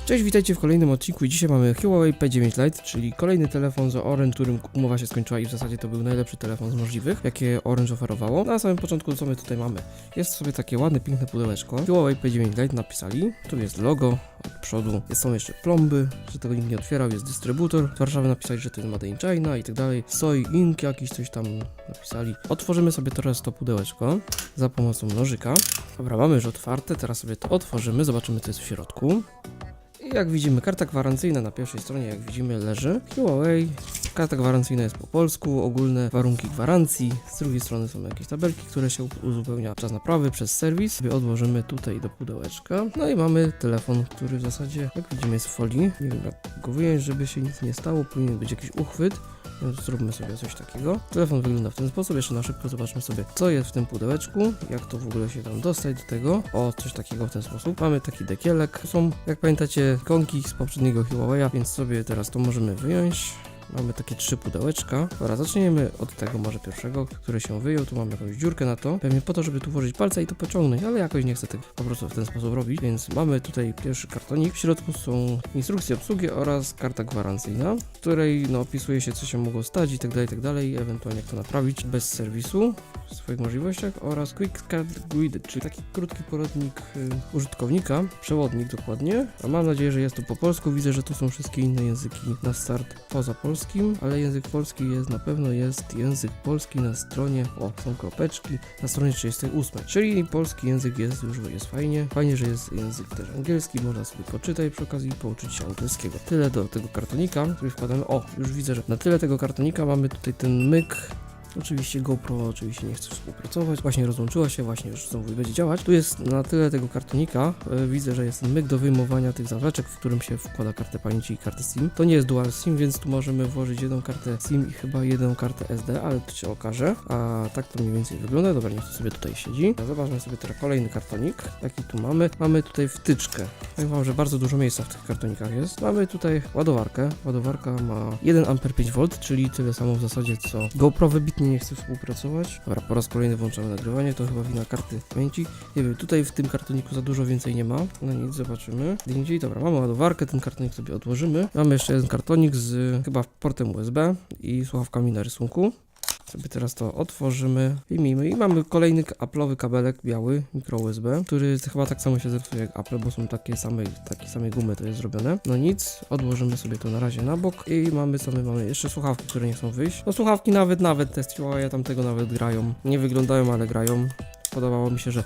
Cześć, witajcie w kolejnym odcinku i dzisiaj mamy Huawei P9 Lite, czyli kolejny telefon z Orange, którym umowa się skończyła i w zasadzie to był najlepszy telefon z możliwych, jakie Orange oferowało. Na samym początku co my tutaj mamy? Jest sobie takie ładne, piękne pudełeczko. Huawei P9 Lite napisali, tu jest logo od przodu, są jeszcze plomby, że tego nikt nie otwierał, jest dystrybutor. Z Warszawy napisali, że to jest Made in China i tak dalej. Soy Ink jakiś coś tam napisali. Otworzymy sobie teraz to pudełeczko za pomocą nożyka. Dobra, mamy już otwarte, teraz sobie to otworzymy, zobaczymy co jest w środku. I jak widzimy, karta gwarancyjna na pierwszej stronie, jak widzimy, leży. Huawei, karta gwarancyjna jest po polsku, ogólne warunki gwarancji. Z drugiej strony są jakieś tabelki, które się uzupełnia czas naprawy przez serwis. Sobie odłożymy tutaj do pudełeczka. No i mamy telefon, który w zasadzie, jak widzimy, jest w folii. Nie wiem, jak go wyjąć, żeby się nic nie stało. Powinien być jakiś uchwyt. Więc zróbmy sobie coś takiego. Telefon wygląda w ten sposób. Jeszcze na szybko zobaczmy sobie, co jest w tym pudełeczku. Jak to w ogóle się tam dostać do tego. O, coś takiego w ten sposób. Mamy taki dekielek. Są, jak pamiętacie, ikonki z poprzedniego Huawei'a, więc sobie teraz to możemy wyjąć. Mamy takie 3 pudełeczka. Dobra, zaczniemy od tego może pierwszego, który się wyjął. Tu mamy jakąś dziurkę na to. Pewnie po to, żeby tu włożyć palce i to pociągnąć, ale jakoś nie chcę tego po prostu w ten sposób robić. Więc mamy tutaj pierwszy kartonik. W środku są instrukcje obsługi oraz karta gwarancyjna, w której opisuje się, co się mogło stać i tak dalej, ewentualnie jak to naprawić bez serwisu w swoich możliwościach oraz Quick Start Guide, czyli taki krótki poradnik użytkownika, przewodnik dokładnie. A mam nadzieję, że jest to po polsku. Widzę, że tu są wszystkie inne języki na start poza polskim, ale język polski jest, na pewno jest język polski na stronie, są kropeczki, na stronie 38, czyli polski język jest fajnie, że jest język też angielski, można sobie poczytać przy okazji i pouczyć się angielskiego. Tyle do tego kartonika, który wkładamy, już widzę, że na tyle tego kartonika mamy tutaj ten myk. Oczywiście GoPro nie chce współpracować, właśnie rozłączyła się, właśnie już znowu będzie działać. Tu jest na tyle tego kartonika, widzę, że jest ten myk do wyjmowania tych zawleczek, w którym się wkłada kartę pamięci i kartę SIM. To nie jest dual SIM, więc tu możemy włożyć jedną kartę SIM i chyba jedną kartę SD, ale to się okaże. A tak to mniej więcej wygląda. Dobra, niech to sobie tutaj siedzi. Zobaczmy sobie teraz kolejny kartonik, jaki tu mamy. Mamy tutaj wtyczkę. Powiem wam, że bardzo dużo miejsca w tych kartonikach jest. Mamy tutaj ładowarkę. Ładowarka ma 1 A 5V, czyli tyle samo w zasadzie co GoPro wybitnie nie chce współpracować. Dobra, po raz kolejny włączamy nagrywanie, to chyba wina karty pamięci. Nie wiem, tutaj w tym kartoniku za dużo więcej nie ma. No nic, zobaczymy. Indziej, dobra, mamy ładowarkę, ten kartonik sobie odłożymy. Mamy jeszcze jeden kartonik z chyba portem USB i słuchawkami na rysunku. Sobie teraz to otworzymy, wyjmijmy i mamy kolejny Apple'owy kabelek biały, micro USB, który chyba tak samo się zepsuje jak Apple, bo są takiej samej gumy to jest zrobione. No nic, odłożymy sobie to na razie na bok i mamy jeszcze słuchawki, które nie chcą wyjść. No słuchawki nawet test Huawei tamtego nawet grają, nie wyglądają, ale grają. Podobało mi się, że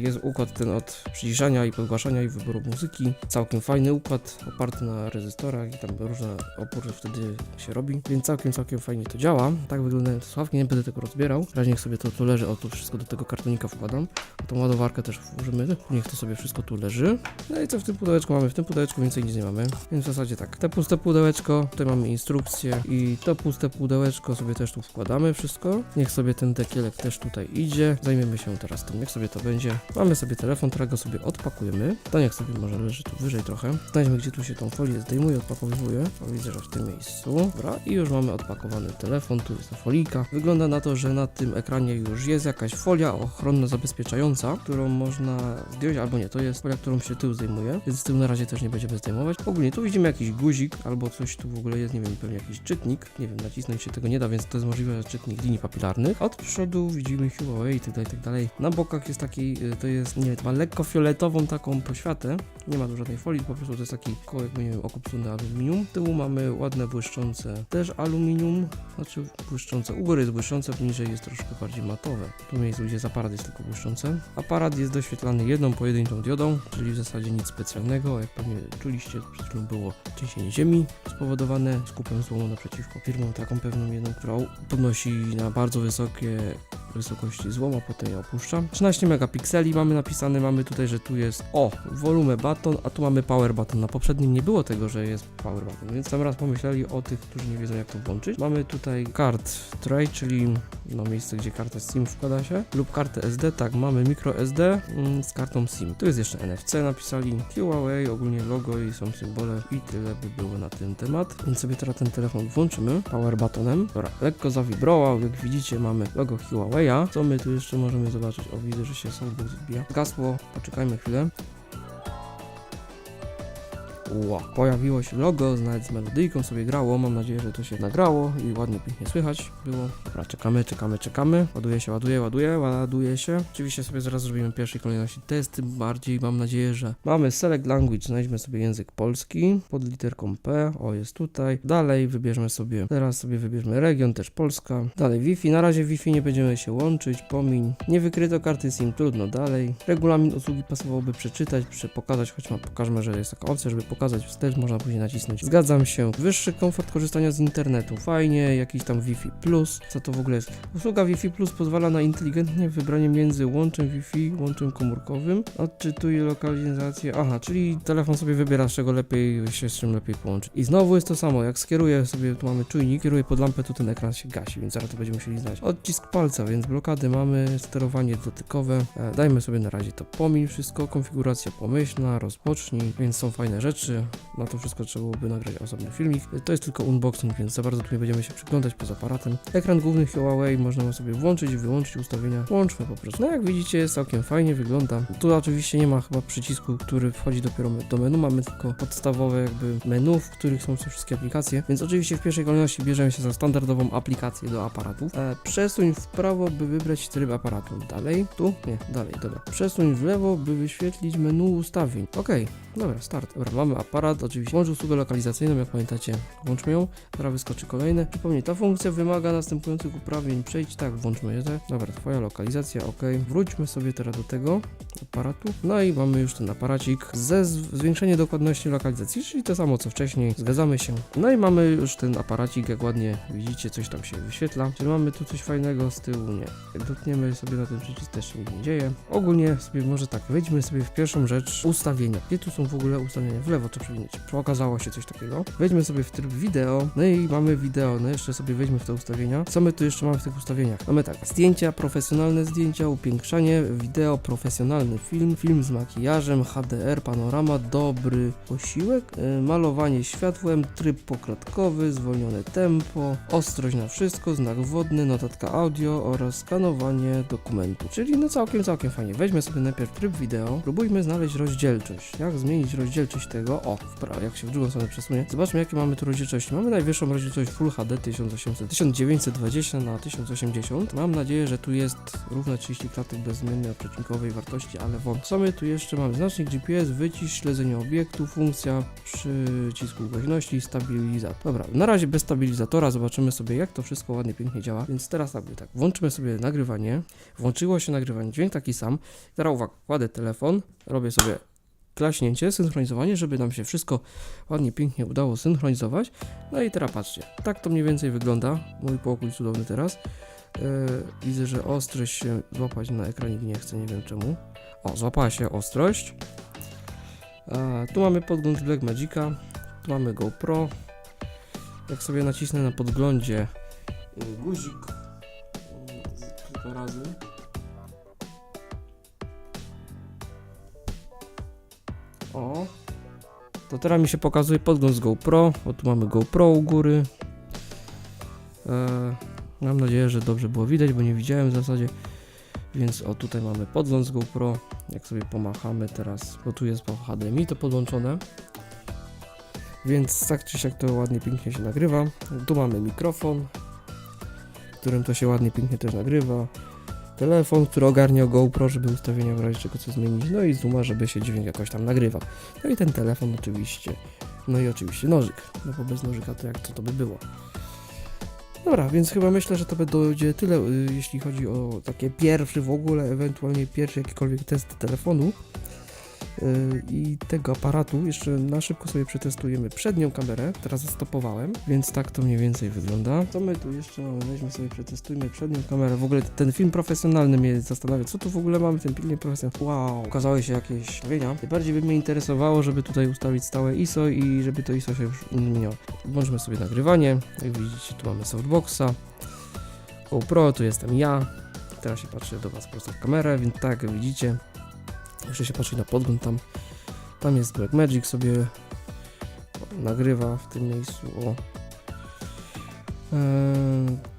jest układ ten od przyciszania i podgłaszania i wyboru muzyki. Całkiem fajny układ, oparty na rezystorach i tam różne opory wtedy się robi, więc całkiem fajnie to działa. Tak wyglądają te słuchawki, nie będę tego rozbierał. Razie niech sobie to tu leży, tu wszystko do tego kartonika wkładam. Tą ładowarkę też włożymy, niech to sobie wszystko tu leży. No i co w tym pudełeczku mamy? W tym pudełeczku więcej nic nie mamy, więc w zasadzie tak. Te puste pudełeczko, tutaj mamy instrukcję i to puste pudełeczko sobie też tu wkładamy wszystko. Niech sobie ten dekielek też tutaj idzie. Zajmiemy się teraz tym, jak sobie to będzie. Mamy sobie telefon, którego sobie odpakujemy. To niech sobie może leży tu wyżej trochę. Znajdźmy, gdzie tu się tą folię zdejmuje, odpakowuje. Widzę, że w tym miejscu. Dobra, i już mamy odpakowany telefon. Tu jest ta folika. Wygląda na to, że na tym ekranie już jest jakaś folia ochronna zabezpieczająca, którą można zdjąć, albo nie, to jest folia, którą się tył zdejmuje, więc z tyłu na razie też nie będziemy zdejmować. Ogólnie tu widzimy jakiś guzik, albo coś tu w ogóle jest, nie wiem, pewnie jakiś czytnik. Nie wiem, nacisnąć się tego nie da, więc to jest możliwe, że czytnik linii papilarnych. Od przodu widzimy Huawei i tak dalej. Na bokach jest taki, to jest, nie wiem, ma lekko fioletową taką poświatę. Nie ma tu żadnej folii, po prostu to jest taki kołek, nie wiem, okupcony aluminium. Z tyłu mamy ładne błyszczące też aluminium, znaczy błyszczące, u góry jest błyszczące, poniżej jest troszkę bardziej matowe. Tu miejscu, gdzie jest aparat, jest tylko błyszczące. Aparat jest doświetlany jedną pojedynczą diodą, czyli w zasadzie nic specjalnego. Jak pewnie czuliście, przed chwilą było trzęsienie ziemi spowodowane skupem złomu naprzeciwko firmą, taką pewną jedną, która podnosi na bardzo wysokości złom, a potem je opuszcza. 13 megapikseli mamy napisane, mamy tutaj, że tu jest volume button, a tu mamy power button. Na poprzednim nie było tego, że jest power button, więc tam raz pomyśleli o tych, którzy nie wiedzą jak to włączyć. Mamy tutaj card tray, czyli miejsce, gdzie karta SIM wkłada się, lub kartę SD, tak, mamy micro SD z kartą SIM. Tu jest jeszcze NFC napisali, Huawei, ogólnie logo i są symbole i tyle by było na ten temat. Więc sobie teraz ten telefon włączymy power buttonem. Dobra, lekko zawibrował, jak widzicie mamy logo Huawei'a. Co my tu jeszcze możemy zobaczyć? Widzę, że się softbox odbija. Zgasło, poczekajmy chwilę. Pojawiło się logo, nawet z melodyjką sobie grało, mam nadzieję, że to się nagrało i ładnie, pięknie słychać było. Dobra, czekamy, ładuje się. Oczywiście sobie zaraz zrobimy w pierwszej kolejności testy, bardziej mam nadzieję, że mamy select language, znajdźmy sobie język polski pod literką P, jest tutaj. Dalej wybierzmy sobie, teraz sobie wybierzmy region, też Polska. Dalej Wi-Fi, na razie Wi-Fi nie będziemy się łączyć, pomiń. Nie wykryto karty SIM, trudno, dalej. Regulamin usługi pasowałoby przeczytać, pokazać, choć pokażmy, że jest taka opcja, żeby pokazać wstecz, można później nacisnąć. Zgadzam się. Wyższy komfort korzystania z internetu, fajnie, jakiś tam Wi-Fi Plus, co to w ogóle jest? Usługa Wi-Fi Plus pozwala na inteligentne wybranie między łączem Wi-Fi, łączem komórkowym. Odczytuje lokalizację, czyli telefon sobie wybiera, z czego lepiej się z czym lepiej połączyć. I znowu jest to samo, jak skieruję sobie, tu mamy czujnik, kieruję pod lampę, to ten ekran się gasi, więc zaraz to będziemy musieli znaleźć. Odcisk palca, więc blokady mamy, sterowanie dotykowe, dajmy sobie na razie to pomiń wszystko, konfiguracja pomyślna, rozpocznij, więc są fajne rzeczy, na to wszystko trzeba byłoby nagrać osobny filmik. To jest tylko unboxing, więc za bardzo tu nie będziemy się przyglądać poza aparatem. Ekran główny Huawei, można sobie włączyć i wyłączyć ustawienia, włączmy po prostu. No jak widzicie, jest całkiem fajnie, wygląda. Tu oczywiście nie ma chyba przycisku, który wchodzi dopiero do menu, mamy tylko podstawowe jakby menu, w których są wszystkie aplikacje, więc oczywiście w pierwszej kolejności bierzemy się za standardową aplikację do aparatów. Przesuń w prawo, by wybrać tryb aparatu. Dalej, tu? Nie, dalej, dobra. Przesuń w lewo, by wyświetlić menu ustawień. Dobra, start. Dobra, mamy aparat, oczywiście włącz usługę lokalizacyjną, jak pamiętacie, włączmy ją, teraz wyskoczy kolejne. Przypomnij, ta funkcja wymaga następujących uprawnień, przejdź, tak, włączmy je, tak. Dobra, twoja lokalizacja, wróćmy sobie teraz do tego aparatu, no i mamy już ten aparacik ze zwiększenie dokładności lokalizacji, czyli to samo co wcześniej, zgadzamy się. No i mamy już ten aparacik, jak ładnie widzicie, coś tam się wyświetla. Czy mamy tu coś fajnego z tyłu? Nie. Jak dotkniemy sobie na ten przycisk, też się nic nie dzieje. Ogólnie sobie może tak, wejdźmy sobie w pierwszą rzecz, ustawienia. Gdzie tu są w ogóle ustawienia? W lewo to przewinąć. Okazało się coś takiego. Wejdźmy sobie w tryb wideo, no i mamy wideo, no jeszcze sobie wejdźmy w te ustawienia. Co my tu jeszcze mamy w tych ustawieniach? Mamy tak, zdjęcia, profesjonalne zdjęcia, upiększanie, wideo, profesjonalny film, film z makijażem, HDR, panorama, dobry posiłek, malowanie światłem, tryb poklatkowy, zwolnione tempo, ostrość na wszystko, znak wodny, notatka audio oraz skanowanie dokumentu. Czyli no całkiem fajnie. Weźmy sobie najpierw tryb wideo, próbujmy znaleźć rozdzielczość. Jak zmienić rozdzielczość tego? W prawo, jak się w drugą stronę przesunie. Zobaczmy, jakie mamy tu rozdzielczości. Mamy najwyższą rozdzielczość Full HD 1920 na 1080. Mam nadzieję, że tu jest równe 30 klatek bez zmiennej przecinkowej wartości, ale co my tu jeszcze mamy? Znacznik GPS, wycisz, śledzenie obiektu, funkcja przycisku głośności, stabilizator. Dobra, na razie bez stabilizatora, zobaczymy sobie, jak to wszystko ładnie, pięknie działa. Więc teraz tak, włączymy sobie nagrywanie. Włączyło się nagrywanie, dźwięk taki sam. Teraz uwaga, kładę telefon, robię sobie klaśnięcie, synchronizowanie, żeby nam się wszystko ładnie, pięknie udało synchronizować. No i teraz patrzcie, tak to mniej więcej wygląda. Mój pokój cudowny teraz. Widzę, że ostrość się złapać na ekranie nie chce, nie wiem czemu. Złapała się ostrość. Tu mamy podgląd Blackmagica, tu mamy GoPro. Jak sobie nacisnę na podglądzie guzik kilka razy, to teraz mi się pokazuje podgląd z GoPro, tu mamy GoPro u góry. Mam nadzieję, że dobrze było widać, bo nie widziałem w zasadzie, więc tutaj mamy podgląd z GoPro. Jak sobie pomachamy teraz, bo tu jest po HDMI to podłączone, więc tak czy siak to ładnie, pięknie się nagrywa. Tu mamy mikrofon, którym to się ładnie, pięknie też nagrywa. Telefon, który ogarnia GoPro, żeby ustawienia w razie czego co zmienić, no i zooma, żeby się dźwięk jakoś tam nagrywał. No i ten telefon oczywiście, no i oczywiście nożyk, no bo bez nożyka to jak to by było. Dobra, więc chyba myślę, że to będzie tyle, jeśli chodzi o takie pierwsze w ogóle, ewentualnie pierwszy jakikolwiek test telefonu i tego aparatu. Jeszcze na szybko sobie przetestujemy przednią kamerę, teraz zastopowałem, więc tak to mniej więcej wygląda. Co my tu jeszcze mamy? Weźmy sobie, przetestujmy przednią kamerę. W ogóle ten film profesjonalny mnie zastanawia, co tu w ogóle mamy, ten film profesjonalny. Wow, okazały się jakieś ustawienia. Najbardziej by mnie interesowało, żeby tutaj ustawić stałe ISO i żeby to ISO się już nie zmieniało. Włączmy sobie nagrywanie, jak widzicie tu mamy softboxa, GoPro, tu jestem ja. Teraz się patrzę do was prosto w kamerę, więc tak jak widzicie, jeszcze się patrzy na podgląd, tam jest Blackmagic, sobie nagrywa w tym miejscu.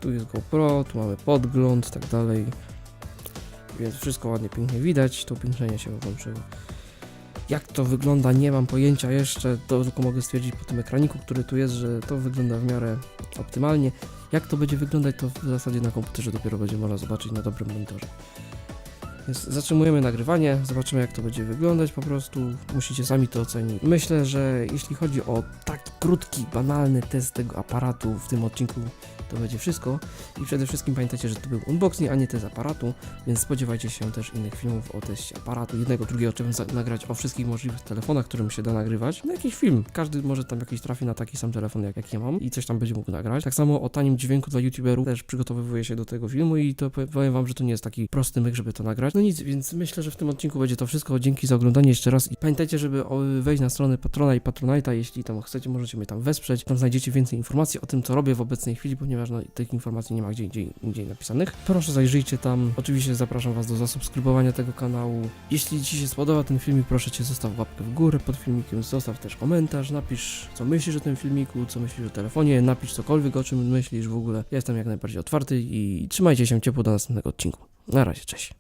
Tu jest GoPro, tu mamy podgląd, tak dalej, więc wszystko ładnie, pięknie widać. To upiększenie się włączyło. Jak to wygląda, nie mam pojęcia jeszcze, to tylko mogę stwierdzić po tym ekraniku, który tu jest, że to wygląda w miarę optymalnie. Jak to będzie wyglądać, to w zasadzie na komputerze dopiero będzie można zobaczyć na dobrym monitorze. Więc zatrzymujemy nagrywanie, zobaczymy jak to będzie wyglądać, po prostu musicie sami to ocenić. Myślę, że jeśli chodzi o taki krótki, banalny test tego aparatu w tym odcinku, to będzie wszystko. I przede wszystkim pamiętajcie, że to był unboxing, a nie test aparatu, więc spodziewajcie się też innych filmów o teście aparatu, jednego, drugiego, trzeba nagrać o wszystkich możliwych telefonach, którym się da nagrywać. No jakiś film, każdy może tam jakiś trafi na taki sam telefon jak ja mam i coś tam będzie mógł nagrać. Tak samo o tanim dźwięku dla youtuberów też przygotowywuję się do tego filmu i to powiem wam, że to nie jest taki prosty myk, żeby to nagrać. No nic, więc myślę, że w tym odcinku będzie to wszystko. Dzięki za oglądanie jeszcze raz i pamiętajcie, żeby wejść na stronę Patrona i Patronite'a, jeśli tam chcecie, możecie mnie tam wesprzeć. Tam znajdziecie więcej informacji o tym, co robię w obecnej chwili, ponieważ no, tych informacji nie ma gdzie indziej napisanych. Proszę zajrzyjcie tam. Oczywiście zapraszam was do zasubskrybowania tego kanału. Jeśli ci się spodoba ten filmik, proszę cię zostaw łapkę w górę pod filmikiem, zostaw też komentarz, napisz co myślisz o tym filmiku, co myślisz o telefonie, napisz cokolwiek, o czym myślisz w ogóle. Ja jestem jak najbardziej otwarty i trzymajcie się ciepło do następnego odcinku. Na razie, cześć.